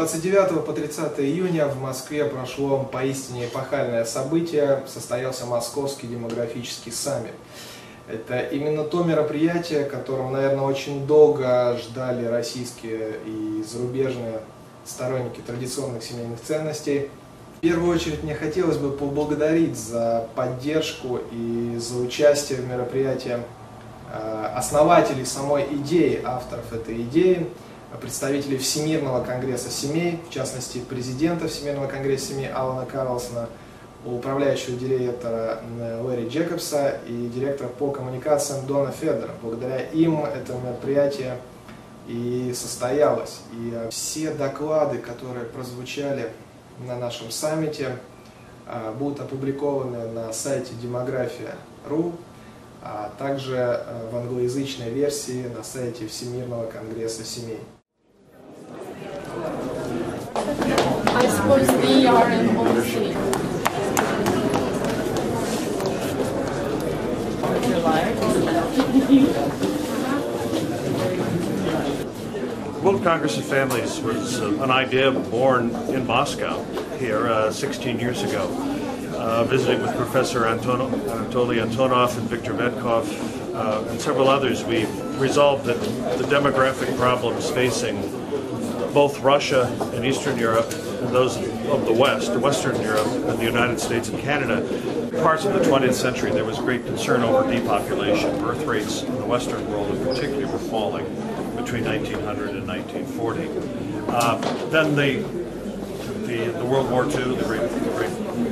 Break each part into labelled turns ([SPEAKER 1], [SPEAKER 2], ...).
[SPEAKER 1] 29 по 30 июня в Москве прошло поистине эпохальное событие, состоялся Московский Демографический Саммит. Это именно то мероприятие, которого, наверное, очень долго ждали российские и зарубежные сторонники традиционных семейных ценностей. В первую очередь мне хотелось бы поблагодарить за поддержку и за участие в мероприятии основателей самой идеи, авторов этой идеи, представителей Всемирного конгресса семей, в частности президента Всемирного конгресса семей Алана Карлсона, управляющего директора Лэри Джекобса и директора по коммуникациям Дона Федера. Благодаря им это мероприятие и состоялось. И все доклады, которые прозвучали на нашем саммите, будут опубликованы на сайте демография.ру, а также в англоязычной версии на сайте Всемирного конгресса семей.
[SPEAKER 2] I suppose they are in policy.
[SPEAKER 3] World Congress of Families was an idea born in Moscow here 16 years ago. Visiting with Professor Anatoly Antonov and Viktor Vetkov and several others, we resolved that the demographic problems facing both Russia and Eastern Europe and those of the West, Western Europe and the United States and Canada, parts of the 20th century there was great concern over depopulation. Birth rates in the Western world in particular were falling between 1900 and 1940. Then the World War II, the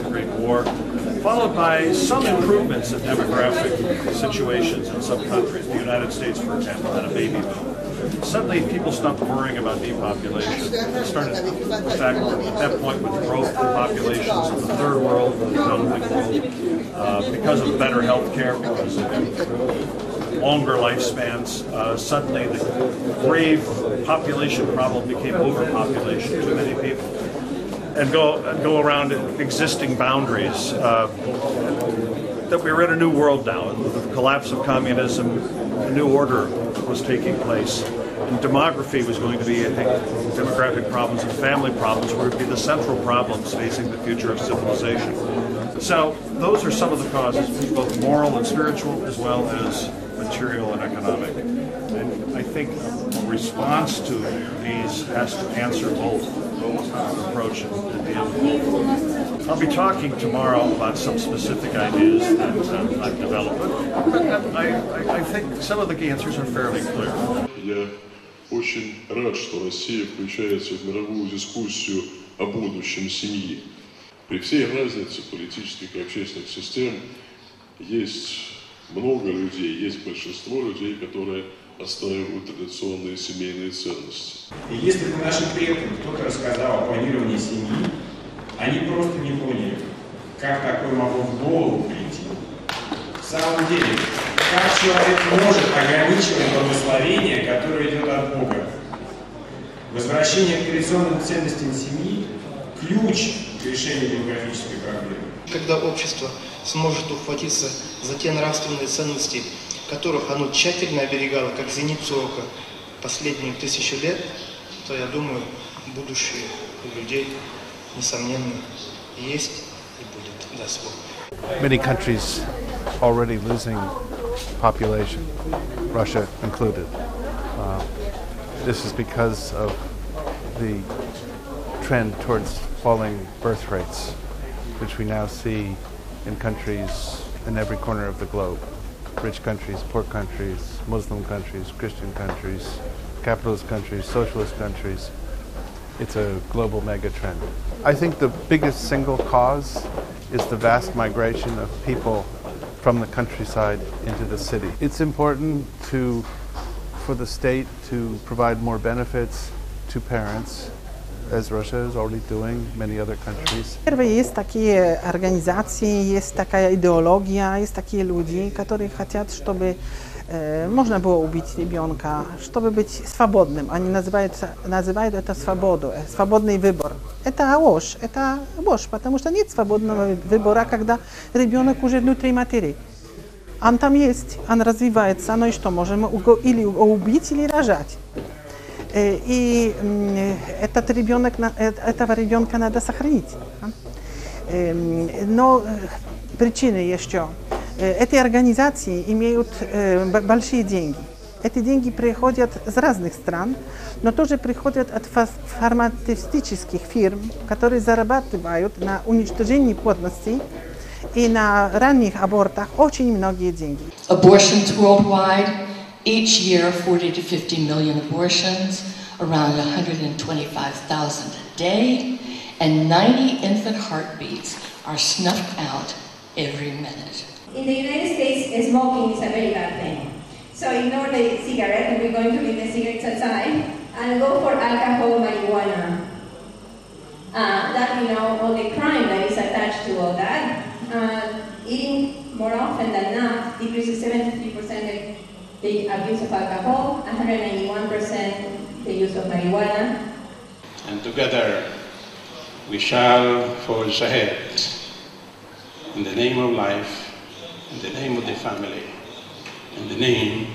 [SPEAKER 3] Great War, followed by some improvements in demographic situations in some countries. The United States, for example, had a baby boom. Suddenly people stopped worrying about depopulation. It started, in fact, at that point with growth in populations in the third world, the developing world, because of better health care, because of longer lifespans, suddenly the grave population problem became overpopulation, too many people. And go around existing boundaries. That we were in a new world now. With the collapse of communism, a new order was taking place. And demography was going to be, I think, demographic problems and family problems were to be the central problems facing the future of civilization. So those are some of the causes, both moral and spiritual, as well as material and economic. And I think a response to these has to answer both approach and deal with both. I'll be talking tomorrow about some specific ideas that I've developed, but I think some of the answers are fairly clear.
[SPEAKER 4] Я очень рад, что Россия включается в мировую дискуссию о будущем семьи. При всей разнице политических и общественных систем есть много людей, есть большинство людей, которые отстаивают традиционные семейные ценности.
[SPEAKER 5] И если бы нашим предкам кто-то рассказал о планировании семьи, они просто не поняли, как такое могло в голову прийти. В самом деле, как человек может ограничивать благословение, которое идет от Бога? Возвращение к традиционным ценностям семьи – ключ к решению демографической проблемы.
[SPEAKER 6] Когда общество сможет ухватиться за те нравственные ценности, которых оно тщательно оберегало, как зеницу ока, последние 1000 лет, то, я думаю, будущее у людей, несомненно, есть и будет, даст Бог.
[SPEAKER 7] Many countries already losing population, Russia included. This is because of the trend towards falling birth rates, which we now see in countries in every corner of the globe. Rich countries, poor countries, Muslim countries, Christian countries, capitalist countries, socialist countries. It's a global mega trend. I think the biggest single cause is the vast migration of people from the countryside into the city. It's important for the state to provide more benefits to parents, as Russia is already doing, many other countries.
[SPEAKER 8] Есть такие организации, есть такая идеология, есть такие люди, которые хотят, чтобы можно было убить ребенка, чтобы быть свободным. Они называют это свободу, свободный выбор. Это ложь, потому что нет свободного выбора, когда ребенок уже внутри матери. Он там есть, он развивается, ну и что, можем или убить, или рожать. И этого ребенка надо сохранить. Но причины еще. Эти организации имеют большие деньги. Эти деньги приходят из разных стран, но тоже приходят от фармацевтических фирм, которые зарабатывают на уничтожении плодности и на ранних абортах очень многие деньги.
[SPEAKER 9] Abortions worldwide, each year 40 to 50 million abortions, around 125,000 a day, and 90 infant heartbeats are snuffed out every minute.
[SPEAKER 10] In the United States, smoking is a very bad thing. So ignore the cigarette, and we're going to leave the cigarettes aside, and go for alcohol, marijuana. That, you know, all the crime that is attached to all that. Eating more often than not decreases 73% the abuse of alcohol, 191% the use of marijuana.
[SPEAKER 11] And together we shall forge ahead in the name of life, in the name of the family, in the name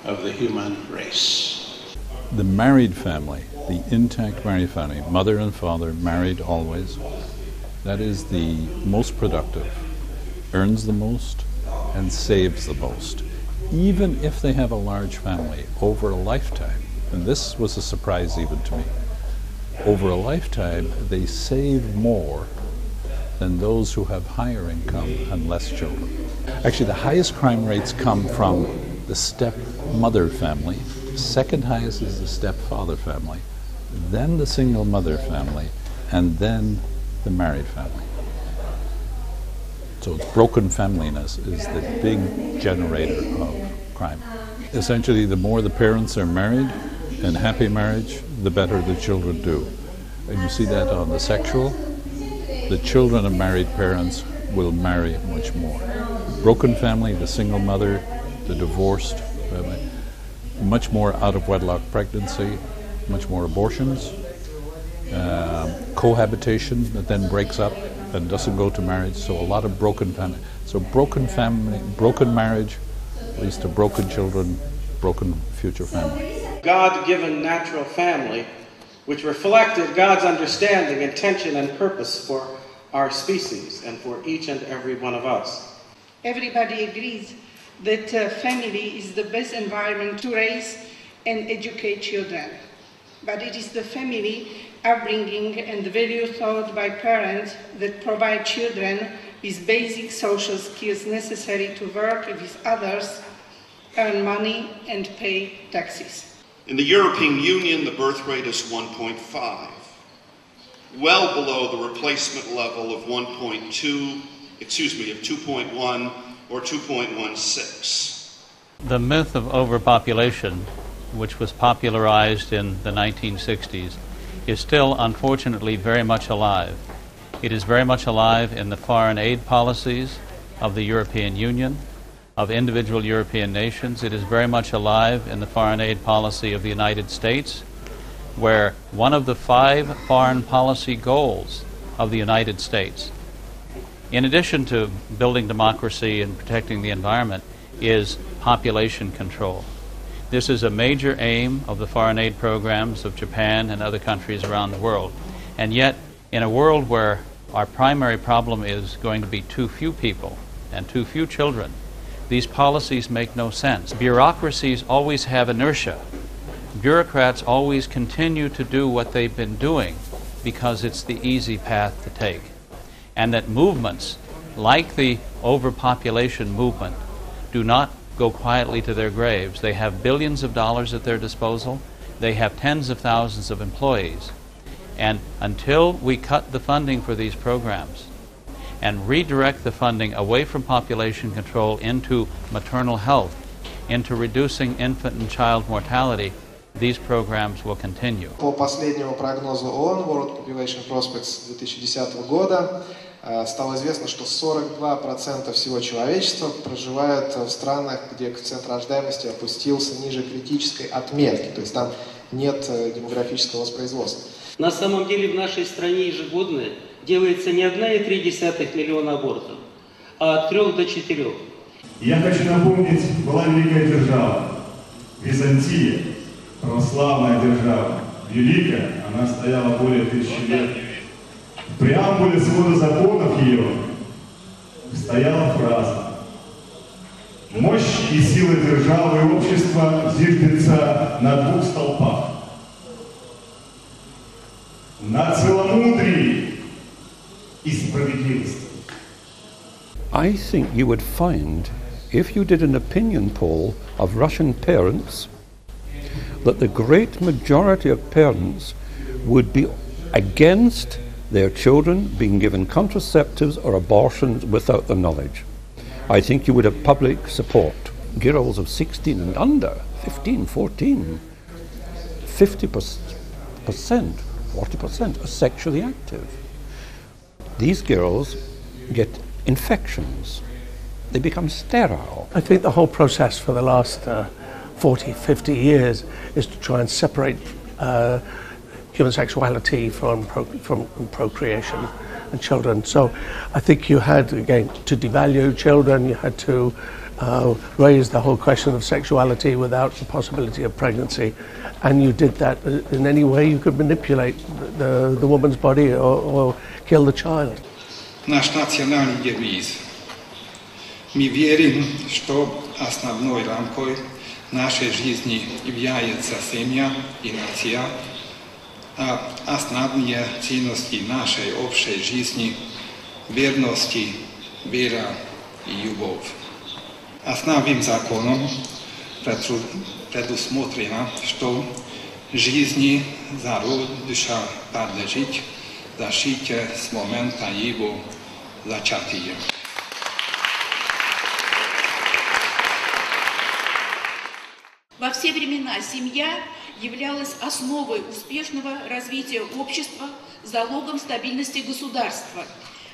[SPEAKER 11] of the human race.
[SPEAKER 12] The married family, the intact married family, mother and father married always, that is the most productive, earns the most, and saves the most. Even if they have a large family over a lifetime, and this was a surprise even to me, over a lifetime they save more than those who have higher income and less children. Actually, the highest crime rates come from the stepmother family. Second highest is the stepfather family, then the single mother family, and then the married family. So broken familyness is the big generator of crime. Essentially, the more the parents are married in happy marriage, the better the children do. And you see that on the sexual. The children of married parents will marry much more. Broken family, the single mother, the divorced family, much more out of wedlock pregnancy, much more abortions, cohabitation that then breaks up and doesn't go to marriage, so a lot of broken family. So broken family, broken marriage leads to broken children, broken future family.
[SPEAKER 13] God-given natural family, which reflected God's understanding, intention, and purpose for our species and for each and every one of us.
[SPEAKER 14] Everybody agrees that family is the best environment to raise and educate children. But it is the family upbringing and the values taught by parents that provide children with basic social skills necessary to work with others, earn money, and pay taxes.
[SPEAKER 15] In the European Union, the birth rate is 1.5, well below the replacement level of 2.1 or 2.16.
[SPEAKER 16] The myth of overpopulation, which was popularized in the 1960s, is still unfortunately very much alive. It is very much alive in the foreign aid policies of the European Union, of individual European nations. It is very much alive in the foreign aid policy of the United States, where one of the 5 foreign policy goals of the United States, in addition to building democracy and protecting the environment, is population control. This is a major aim of the foreign aid programs of Japan and other countries around the world. And yet, in a world where our primary problem is going to be too few people and too few children, these policies make no sense. Bureaucracies always have inertia. Bureaucrats always continue to do what they've been doing because it's the easy path to take. And that movements, like the overpopulation movement, do not go quietly to their graves. They have billions of dollars at their disposal. They have tens of thousands of employees. And until we cut the funding for these programs and redirect the funding away from population control into maternal health, into reducing infant and child mortality, these programs will continue.
[SPEAKER 1] По последнему прогнозу ООН, World Population Prospects 2010 года, стало известно, что 42% всего человечества проживает в странах, где коэффициент рождаемости опустился ниже критической отметки, то есть там нет демографического воспроизводства.
[SPEAKER 17] На самом деле в нашей стране ежегодно делается не 1,3 миллиона абортов, а от 3 до 4.
[SPEAKER 18] Я хочу напомнить, была великая держава, Византия, православная держава, великая, она стояла более 1000 лет. В преамбуле свода законов ее стояла фраза: «Мощь и сила державы и общества зиждется на двух столпах. На целомудрии и справедливости».
[SPEAKER 19] I think you would find, if you did an opinion poll of Russian parents, that the great majority of parents would be against their children being given contraceptives or abortions without their knowledge. I think you would have public support. Girls of 16 and under, 15, 14, 50%, 40% are sexually active. These girls get infections. They become sterile.
[SPEAKER 20] I think the whole process for the last 40, 50 years is to try and separate human sexuality from procreation and children. So I think you had, again, to devalue children, you had to raise the whole question of sexuality without the possibility of pregnancy, and you did that in any way you could manipulate the woman's body or kill the child.
[SPEAKER 21] Наш национальный девиз. Мы верим, что основной рамкой нашей жизни является семья и нация, а основные ценности нашей общей жизни – верность, вера и любовь. Основным законом предусмотрено, что жизни зародыша подлежит защите с момента его зачатия.
[SPEAKER 22] Во все времена семья являлась основой успешного развития общества, залогом стабильности государства,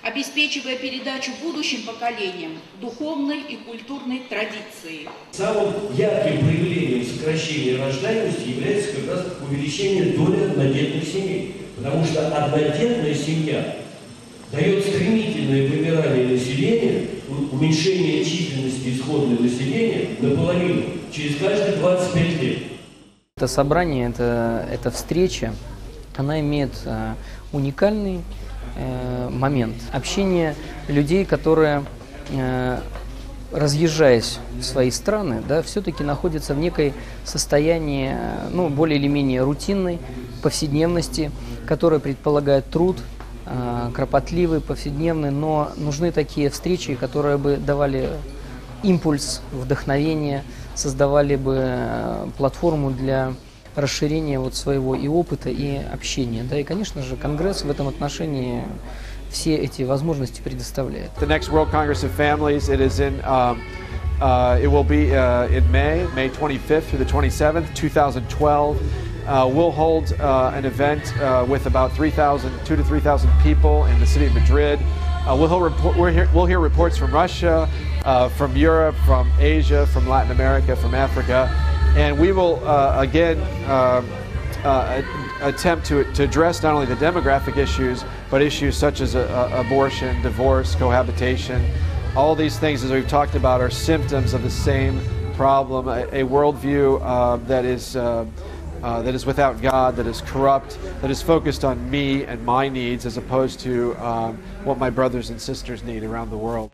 [SPEAKER 22] обеспечивая передачу будущим поколениям духовной и культурной традиции.
[SPEAKER 23] Самым ярким проявлением сокращения рождаемости является как раз увеличение доли однодетных семей. Потому что однодетная семья дает стремительное вымирание населения, уменьшение численности исходного населения наполовину через каждые 25 лет.
[SPEAKER 24] Это собрание, эта встреча, она имеет уникальный момент. Общение людей, которые, разъезжаясь в свои страны, да, все-таки находятся в некой состоянии, ну, более или менее рутинной повседневности, которая предполагает труд, кропотливый, повседневный, но нужны такие встречи, которые бы давали импульс, вдохновение, создавали бы платформу для расширения вот своего и опыта, и общения. Да, и, конечно же, Конгресс в этом отношении все эти возможности предоставляет.
[SPEAKER 25] The next World Congress of Families, it is in, it will be in May 25th through the 27th, 2012. We'll hold an event with about 2,000 to 3,000 people in the city of Madrid. We'll hear reports from Russia, from Europe, from Asia, from Latin America, from Africa, and we will again attempt to address not only the demographic issues, but issues such as abortion, divorce, cohabitation. All these things, as we've talked about, are symptoms of the same problem, a worldview that is without God, that is corrupt, that is focused on me and my needs as opposed to what my brothers and sisters need around the world.